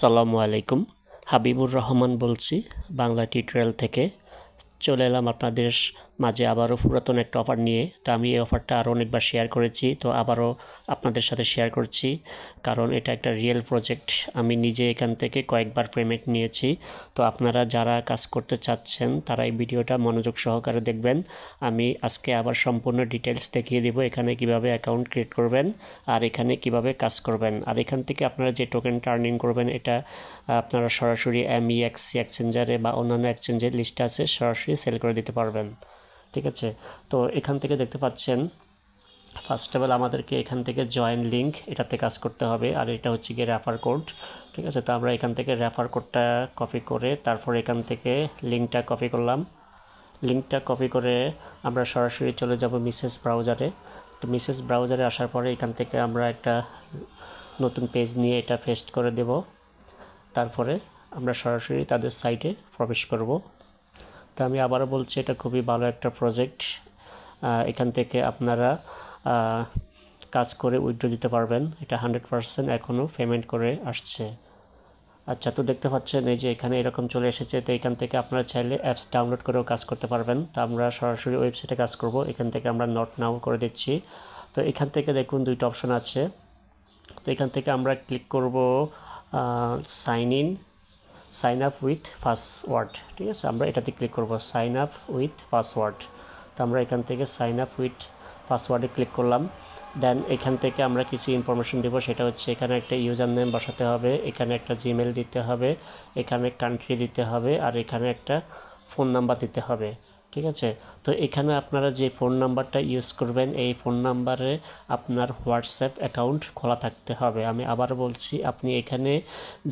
আসসালামু আলাইকুম। হাবিবুর রহমান বলছি বাংলা টিউটোরিয়াল থেকে। চলে এলাম আপনাদের মাঝে আবারও পুরাতন একটা অফার নিয়ে। তো আমি এই অফারটা আরও অনেকবার শেয়ার করেছি, তো আবারও আপনাদের সাথে শেয়ার করছি, কারণ এটা একটা রিয়েল প্রজেক্ট। আমি নিজে এখান থেকে কয়েকবার পেমেন্ট নিয়েছি। তো আপনারা যারা কাজ করতে চাচ্ছেন তারা এই ভিডিওটা মনোযোগ সহকারে দেখবেন। আমি আজকে আবার সম্পূর্ণ ডিটেলস দেখিয়ে দেব, এখানে কিভাবে অ্যাকাউন্ট ক্রিয়েট করবেন আর এখানে কিভাবে কাজ করবেন। আর এখান থেকে আপনারা যে টোকেনটা আর্নিং করবেন এটা আপনারা সরাসরি MEX এক্সচেঞ্জারে বা অন্যান্য এক্সচেঞ্জের লিস্ট আছে, সরাসরি সেল করে দিতে পারবেন। ঠিক আছে, তো এখান থেকে দেখতে পাচ্ছেন ফার্স্ট অফ অল আমাদেরকে এখান থেকে জয়েন লিঙ্ক এটাতে কাজ করতে হবে, আর এটা হচ্ছে গিয়ে রেফার কোড। ঠিক আছে, তো আমরা এখান থেকে রেফার কোডটা কপি করে তারপর এখান থেকে লিঙ্কটা কপি করলাম। লিঙ্কটা কপি করে আমরা সরাসরি চলে যাব মিসেস ব্রাউজারে। তো মিসেস ব্রাউজারে আসার পরে এখান থেকে আমরা একটা নতুন পেজ নিয়ে এটা পেস্ট করে দেব। তারপরে আমরা সরাসরি তাদের সাইটে প্রবেশ করব। তো আমি আবারও বলছি, এটা খুবই ভালো একটা প্রজেক্ট। এখান থেকে আপনারা কাজ করে উইথড্র দিতে পারবেন। এটা 100% এখনও পেমেন্ট করে আসছে। আচ্ছা, তো দেখতে পাচ্ছেন এই যে এখানে এরকম চলে এসেছে। তো এখান থেকে আপনারা চাইলে অ্যাপস ডাউনলোড করেও কাজ করতে পারবেন। তো আমরা সরাসরি ওয়েবসাইটে কাজ করব। এখান থেকে আমরা নট নাও করে দিচ্ছি। তো এখান থেকে দেখুন দুইটা অপশন আছে। তো এখান থেকে আমরা ক্লিক করব সাইন আপ উইথ পাসওয়ার্ড। ঠিক আছে, আমরা এটাতে ক্লিক করব সাইন আপ উইথ পাসওয়ার্ড। তো আমরা এখান থেকে সাইন আপ উইথ পাসওয়ার্ডে ক্লিক করলাম। দেন এখান থেকে আমরা কিছু ইনফরমেশন দেবো, সেটা হচ্ছে এখানে একটা ইউজার নেম বসাতে হবে, এখানে একটা জিমেল দিতে হবে, এখানে কান্ট্রি দিতে হবে, আর এখানে একটা ফোন নাম্বার দিতে হবে। ঠিক আছে, তো এখানে আপনারা যে ফোন নাম্বারটা ইউজ করবেন এই ফোন নাম্বারে আপনার হোয়াটসঅ্যাপ অ্যাকাউন্ট খোলা থাকতে হবে। আমি আবার বলছি, আপনি এখানে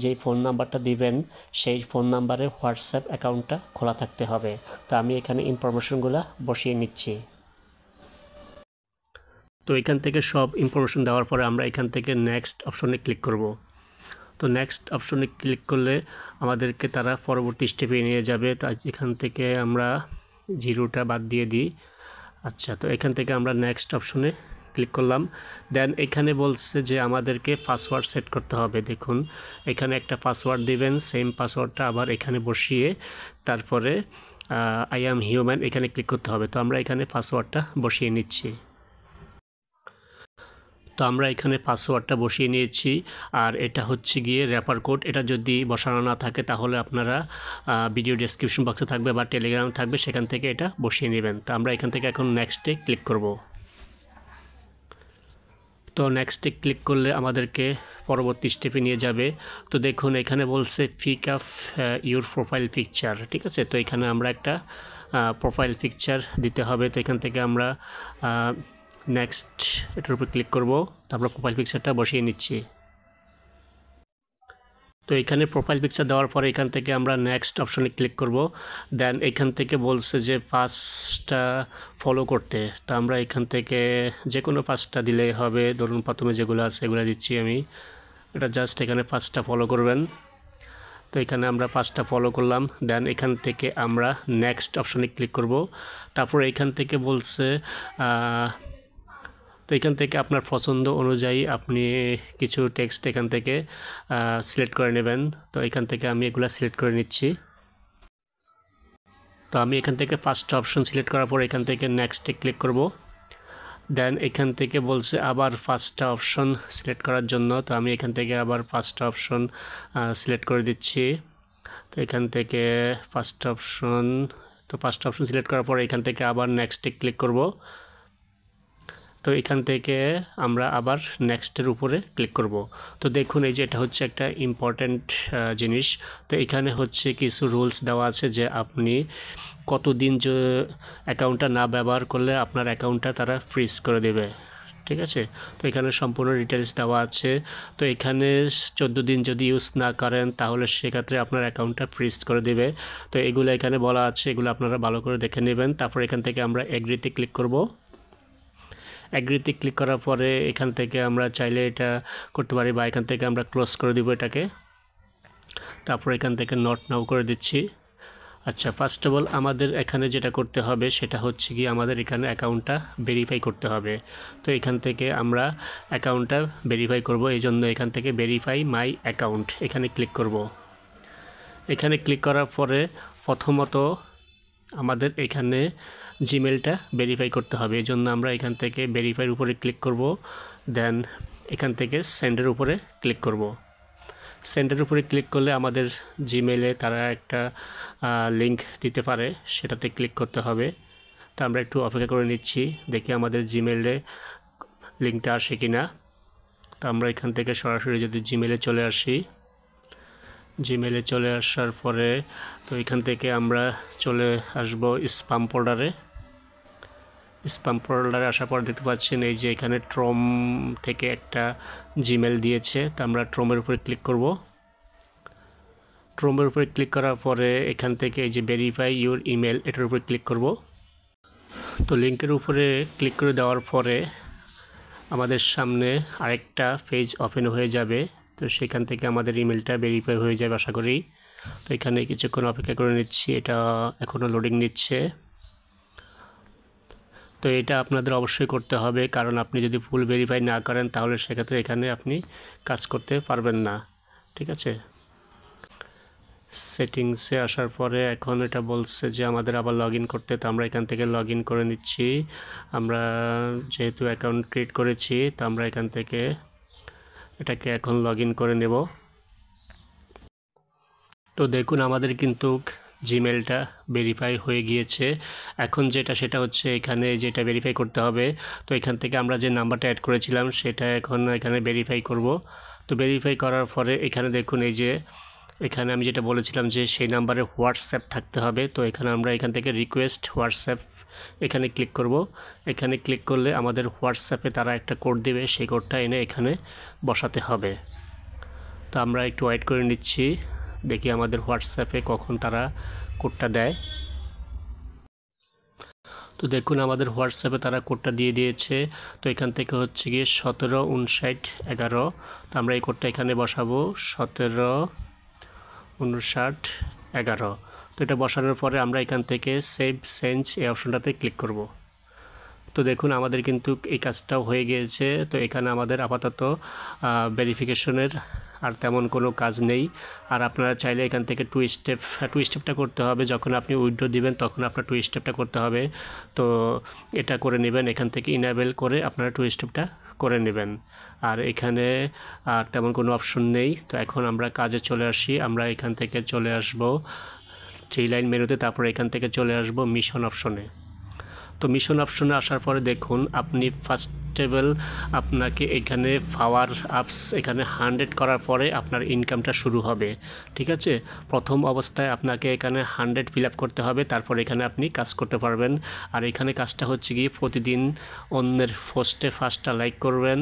যে ফোন নাম্বারটা দিবেন সেই ফোন নাম্বারে হোয়াটসঅ্যাপ অ্যাকাউন্টটা খোলা থাকতে হবে। তো আমি এখানে ইনফরমেশনগুলো বসিয়ে নিচ্ছি। তো এখান থেকে সব ইনফরমেশন দেওয়ার পরে আমরা এখান থেকে নেক্সট অপশনে ক্লিক করব। তো নেক্সট অপশনে ক্লিক করলে আমাদেরকে তারা পরবর্তী স্টেপে নিয়ে যাবে। তো এখান থেকে আমরা জিরোটা বাদ দিয়ে দিই। আচ্ছা, তো এখান থেকে আমরা নেক্সট অপশনে ক্লিক করলাম। দেন এখানে বলছে যে আমাদেরকে পাসওয়ার্ড সেট করতে হবে। দেখুন এখানে একটা পাসওয়ার্ড দিবেন, সেম পাসওয়ার্ডটা আবার এখানে বসিয়ে তারপরে আই অ্যাম হিউম্যান এখানে ক্লিক করতে হবে। তো আমরা এখানে পাসওয়ার্ডটা বসিয়ে নিচ্ছি। তো আমরা এখানে পাসওয়ার্ডটা বসিয়ে নিয়েছি, আর এটা হচ্ছে গিয়ে রেফার কোড। এটা যদি বসানো না থাকে তাহলে আপনারা ভিডিও ডেসক্রিপশন বক্সে থাকবে বা টেলিগ্রামে থাকবে, সেখান থেকে এটা বসিয়ে নেবেন। তো আমরা এখান থেকে এখন নেক্সটে ক্লিক করব। তো নেক্সটে ক্লিক করলে আমাদেরকে পরবর্তী স্টেপে নিয়ে যাবে। তো দেখুন এখানে বলছে pick up your profile picture. ঠিক আছে, তো এখানে আমরা একটা প্রোফাইল পিকচার দিতে হবে। তো এখান থেকে আমরা নেক্সট এটার উপর ক্লিক করব। তারপর প্রোফাইল পিকচারটা বসিয়ে নিচ্ছি। তো এখানে প্রোফাইল পিকচার দেওয়ার পরে এখান থেকে আমরা নেক্সট অপশনে ক্লিক করব। দেন এখান থেকে বলছে যে 5টা ফলো করতে। তো আমরা এখান থেকে যে কোনো 5টা দিলেই হবে। ধরুন প্রথমে যেগুলো আছে এগুলো দিচ্ছি আমি। এটা জাস্ট এখানে 5টা ফলো করবেন। তো এখানে আমরা 5টা ফলো করলাম। দেন এখান থেকে আমরা নেক্সট অপশনে ক্লিক করব। তারপর এখান থেকে বলছে তো এখান থেকে আপনার পছন্দ অনুযায়ী আপনি কিছু টেক্সট এখান থেকে সিলেক্ট করে নেবেন। তো এখান থেকে আমি এগুলো সিলেক্ট করে নিচ্ছি। তো আমি এখান থেকে 5টা অপশন সিলেক্ট করার পর এখান থেকে নেক্সটে ক্লিক করব। দেন এখান থেকে বলছে আবার 5টা অপশন সিলেক্ট করার জন্য। তো আমি এখান থেকে আবার 5টা অপশন সিলেক্ট করে দিচ্ছি। তো এখান থেকে 5টা অপশন সিলেক্ট করার পর এখান থেকে আবার নেক্সটে ক্লিক করব। তো এখান থেকে আমরা আবার নেক্সটের উপরে ক্লিক করব। তো দেখুন এই যে এটা হচ্ছে একটা ইম্পর্ট্যান্ট জিনিস। তো এখানে হচ্ছে কিছু রুলস দেওয়া আছে যে আপনি কতদিন যে অ্যাকাউন্টটা না ব্যবহার করলে আপনার অ্যাকাউন্টটা তারা ফ্রিজ করে দেবে। ঠিক আছে, তো এখানে সম্পূর্ণ ডিটেলস দেওয়া আছে। তো এখানে 14 দিন যদি ইউজ না করেন তাহলে সেক্ষেত্রে আপনার অ্যাকাউন্টটা ফ্রিজ করে দেবে। তো এগুলো এখানে বলা আছে, এগুলো আপনারা ভালো করে দেখে নেবেন। তারপর এখান থেকে আমরা এগ্রিতে ক্লিক করব। এগ্রিতে ক্লিক করার পরে এখান থেকে আমরা চাইলে এটা করতে পারি বা এখান থেকে আমরা ক্লোজ করে দিব এটাকে। তারপর এখান থেকে নট নাও করে দিচ্ছি। আচ্ছা, ফার্স্ট অফ অল আমাদের এখানে যেটা করতে হবে সেটা হচ্ছে কি আমাদের এখানে অ্যাকাউন্টটা ভেরিফাই করতে হবে। তো এখান থেকে আমরা অ্যাকাউন্টটা ভেরিফাই করব, এই জন্য এখান থেকে ভেরিফাই মাই অ্যাকাউন্ট এখানে ক্লিক করব। এখানে ক্লিক করার পরে প্রথমত আমাদের এখানে জিমেলটা ভেরিফাই করতে হবে, এই জন্য আমরা এখান থেকে ভেরিফাইয়ের উপরে ক্লিক করব। দেন এখান থেকে সেন্ডের উপরে ক্লিক করব। সেন্ডের উপরে ক্লিক করলে আমাদের জিমেলে তারা একটা লিঙ্ক দিতে পারে, সেটাতে ক্লিক করতে হবে। তো আমরা একটু অপেক্ষা করে নিচ্ছি, দেখি আমাদের জিমেলে লিঙ্কটা আসে কি না। তো আমরা এখান থেকে সরাসরি যদি জিমেলে চলে আসি, জিমেলে চলে আসার পরে তো এখান থেকে আমরা চলে আসব স্প্যাম ফোল্ডারে। স্প্যাম ফোল্ডারে আসার পর দেখতে পাচ্ছেন এই যে এখানে ট্রম থেকে একটা জিমেল দিয়েছে, তো আমরা ট্রমের উপরে ক্লিক করব। ট্রমের উপরে ক্লিক করার পরে এখান থেকে এই যে ভেরিফাই ইউর ইমেল এটার উপরে ক্লিক করব। তো লিঙ্কের উপরে ক্লিক করে দেওয়ার পরে আমাদের সামনে আরেকটা পেজ ওপেন হয়ে যাবে। তো সেখান থেকে আমাদের ইমেলটা ভেরিফাই হয়ে যাবে আশা করি। তো এখানে কিছুক্ষণ অপেক্ষা করে নিচ্ছি, এটা এখনও লোডিং নিচ্ছে। তো এটা আপনাদের অবশ্যই করতে হবে, কারণ আপনি যদি ফুল ভেরিফাই না করেন তাহলে সেক্ষেত্রে এখানে আপনি কাজ করতে পারবেন না। ঠিক আছে, সেটিংসে আসার পরে এখন এটা বলছে যে আমাদের আবার লগ ইন করতে, তো আমরা এখান থেকে লগ ইন করে নিচ্ছি। আমরা যেহেতু অ্যাকাউন্ট ক্রিয়েট করেছি তো আমরা এখান থেকে এটাকে এখন লগ ইন করে নেব। তো দেখুন আমাদের কিন্তু জিমেলটা ভেরিফাই হয়ে গিয়েছে। এখন সেটা হচ্ছে এখানে যেটা ভেরিফাই করতে হবে, তো এখান থেকে আমরা যে নাম্বারটা অ্যাড করেছিলাম সেটা এখন এখানে ভেরিফাই করব। তো ভেরিফাই করার পরে এখানে দেখুন এই যে এখানে আমি যেটা বলেছিলাম যে সেই নাম্বারে হোয়াটসঅ্যাপ থাকতে হবে। তো এখানে আমরা এখান থেকে রিকোয়েস্ট হোয়াটসঅ্যাপ এখানে ক্লিক করব। এখানে ক্লিক করলে আমাদের হোয়াটসঅ্যাপে তারা একটা কোড দেবে, সেই কোডটা এনে এখানে বসাতে হবে। তো আমরা একটু ওয়েট করে নিচ্ছি, দেখি আমাদের হোয়াটসঅ্যাপে কখন তারা কোডটা দেয়। তো দেখুন আমাদের হোয়াটসঅ্যাপে তারা কোডটা দিয়ে দিয়েছে। তো এখান থেকে হচ্ছে গিয়ে 175911। তো আমরা এই কোডটা এখানে বসাবো 175911। তো এটা বসানোর পরে আমরা এখান থেকে সেভ চেঞ্জ এই অপশনটাতে ক্লিক করব। তো দেখুন আমাদের কিন্তু এই কাজটাও হয়ে গিয়েছে। তো এখানে আমাদের আপাতত ভেরিফিকেশনের আর তেমন কোনো কাজ নেই। আর আপনারা চাইলে এখান থেকে টু স্টেপটা করতে হবে, যখন আপনি উইথড্র দিবেন তখন আপনার টু স্টেপটা করতে হবে। তো এটা করে নেবেন, এখান থেকে ইনেবল করে আপনারা টু স্টেপটা করে নেবেন। আর এখানে আর তেমন কোনো অপশন নেই। তো এখন আমরা কাজে চলে আসি, আমরা এখান থেকে চলে আসব থ্রি লাইন মেনুতে, তারপরে এখান থেকে চলে আসব মিশন অপশনে। তো মিশন অপশনে আসার পরে দেখুন আপনি ফার্স্টেবল আপনাকে এখানে পাওয়ার আপস এখানে 100 করার পরে আপনার ইনকামটা শুরু হবে। ঠিক আছে, প্রথম অবস্থায় আপনাকে এখানে 100 ফিল আপ করতে হবে, তারপর এখানে আপনি কাজ করতে পারবেন। আর এখানে কাজটা হচ্ছে গিয়ে প্রতিদিন অন্যের পোস্টে 5টা লাইক করবেন,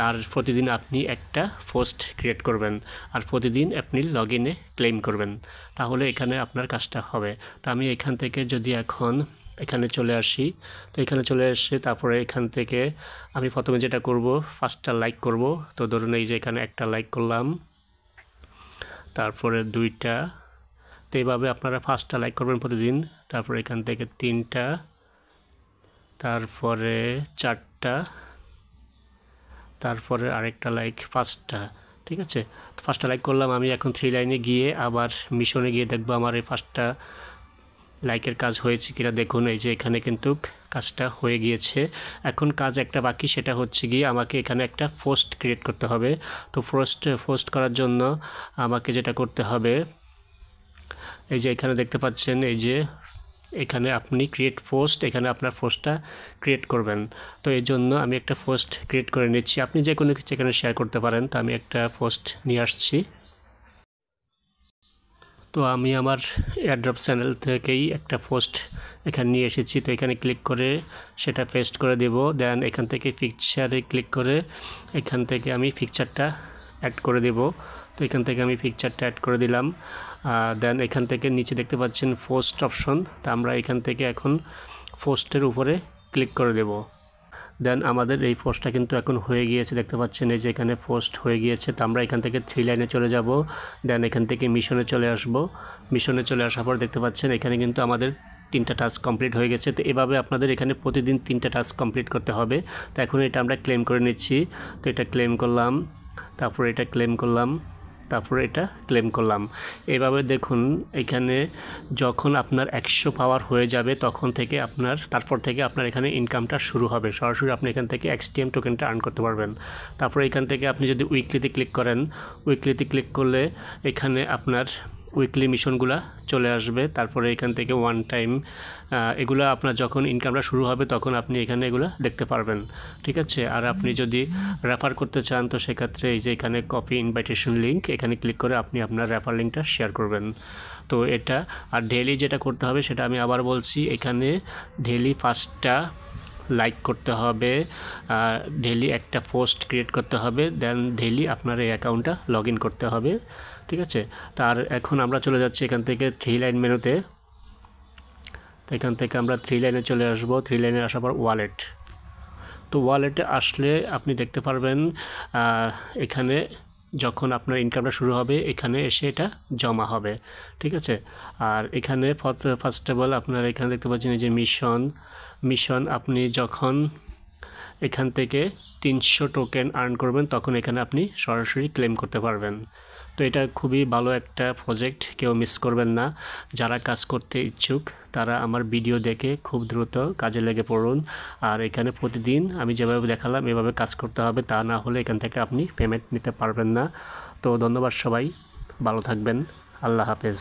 আর প্রতিদিন আপনি একটা পোস্ট ক্রিয়েট করবেন, আর প্রতিদিন আপনি লগ ইনে ক্লেম করবেন, তাহলে এখানে আপনার কাজটা হবে। তো আমি এখান থেকে যদি এখন এখানে চলে আসি, তো এখানে চলে এসে তারপরে এখান থেকে আমি প্রথমে যেটা করব 5টা লাইক করব। তো ধরুন এই যে এখানে একটা লাইক করলাম, তারপরে 2টা, তো এইভাবে আপনারা 5টা লাইক করবেন প্রতিদিন। তারপরে এখান থেকে 3টা, তারপরে 4টা, তারপরে আরেকটা লাইক 5টা। ঠিক আছে, তো 5টা লাইক করলাম। আমি এখন থ্রি লাইনে গিয়ে আবার মিশনে গিয়ে দেখবো আমার এই 5টা লাইকের কাজ হয়েছে কিনা। দেখুন এই যে এখানে কিন্তু কাজটা হয়ে গিয়েছে। এখন কাজ একটা বাকি, সেটা হচ্ছে গিয়ে আমাকে এখানে একটা পোস্ট ক্রিয়েট করতে হবে। তো পোস্ট করার জন্য আমাকে যেটা করতে হবে, এই যে এখানে দেখতে পাচ্ছেন এই যে এখানে আপনি ক্রিয়েট পোস্ট, এখানে আপনার পোস্টটা ক্রিয়েট করবেন। তো এই জন্য আমি একটা পোস্ট ক্রিয়েট করে নিচ্ছি, আপনি যে কোনো কিছু এখানে শেয়ার করতে পারেন। তো আমি একটা পোস্ট নিয়ে আসছি। তো আমি আমার এয়ারড্রপ চ্যানেল থেকেই একটা পোস্ট এখানে নিয়ে এসেছি। তো এখানে ক্লিক করে সেটা পেস্ট করে দেব। দেন এখান থেকে পিকচারে ক্লিক করে এখান থেকে আমি পিকচারটা অ্যাড করে দেব। তো এখান থেকে আমি পিকচারটা অ্যাড করে দিলাম। দেন এখান থেকে নিচে দেখতে পাচ্ছেন পোস্ট অপশন, তো আমরা এখান থেকে এখন পোস্টের উপরে ক্লিক করে দেব। দেন আমাদের এই পোস্টটা কিন্তু এখন হয়ে গিয়েছে, দেখতে পাচ্ছেন এই যে এখানে পোস্ট হয়ে গিয়েছে। তো আমরা এখান থেকে 3 লাইনে চলে যাব, দেন এখান থেকে মিশনে চলে আসব। মিশনে চলে আসার পর দেখতে পাচ্ছেন এখানে কিন্তু আমাদের 3টা টাস্ক কমপ্লিট হয়ে গেছে। তো এভাবে আপনাদের এখানে প্রতিদিন 3টা টাস্ক কমপ্লিট করতে হবে। তো এখন এটা আমরা ক্লেম করে নিচ্ছি। তো এটা ক্লেম করলাম, তারপর এটা ক্লেম করলাম, তারপরে এটা ক্লেম করলাম। এভাবে দেখুন এখানে যখন আপনার 100 পাওয়ার হয়ে যাবে তারপর থেকে আপনার এখানে ইনকামটা শুরু হবে। সরাসরি আপনি এখান থেকে XTM টোকেনটা আর্ন করতে পারবেন। তারপরে এখান থেকে আপনি যদি উইকলিতে ক্লিক করেন, উইকলিতে ক্লিক করলে এখানে আপনার উইকলি মিশনগুলা চলে আসবে। তারপরে এখান থেকে ওয়ান টাইম এগুলো আপনার যখন ইনকামটা শুরু হবে তখন আপনি এখানে এগুলো দেখতে পারবেন, ঠিক আছে। আর আপনি যদি রেফার করতে চান তো সেক্ষেত্রে এই যে এখানে কপি ইনভাইটেশন লিঙ্ক, এখানে ক্লিক করে আপনি আপনার রেফার লিঙ্কটা শেয়ার করবেন। তো এটা আর ডেইলি যেটা করতে হবে সেটা আমি আবার বলছি, এখানে ডেইলি 5টা লাইক করতে হবে, ডেইলি একটা পোস্ট ক্রিয়েট করতে হবে, দেন ডেইলি আপনার এই অ্যাকাউন্টটা লগ ইন করতে হবে, ঠিক আছে। তার এখন আমরা চলে যাচ্ছি এখান থেকে 3 লাইন মেনুতে। তো এখান থেকে আমরা 3 লাইনে চলে আসব। 3 লাইনে আসার পর ওয়ালেট। তো ওয়ালেটে আসলে আপনি দেখতে পারবেন এখানে যখন আপনার ইনকামটা শুরু হবে এখানে এসে এটা জমা হবে, ঠিক আছে। আর এখানে ফার্স্ট অফ অল আপনার এখানে দেখতে পাচ্ছেন এই যে মিশন আপনি যখন এখান থেকে 300 টোকেন আর্ন করবেন তখন এখানে আপনি সরাসরি ক্লেম করতে পারবেন। তো এটা খুবই ভালো একটা প্রজেক্ট, কেউ মিস করবেন না। যারা কাজ করতে ইচ্ছুক তারা আমার ভিডিও দেখে খুব দ্রুত কাজে লেগে পড়ুন। আর এখানে প্রতিদিন আমি যেভাবে দেখালাম এভাবে কাজ করতে হবে, তা না হলে এখান থেকে আপনি পেমেন্ট নিতে পারবেন না। তো ধন্যবাদ সবাই, ভালো থাকবেন, আল্লাহ হাফেজ।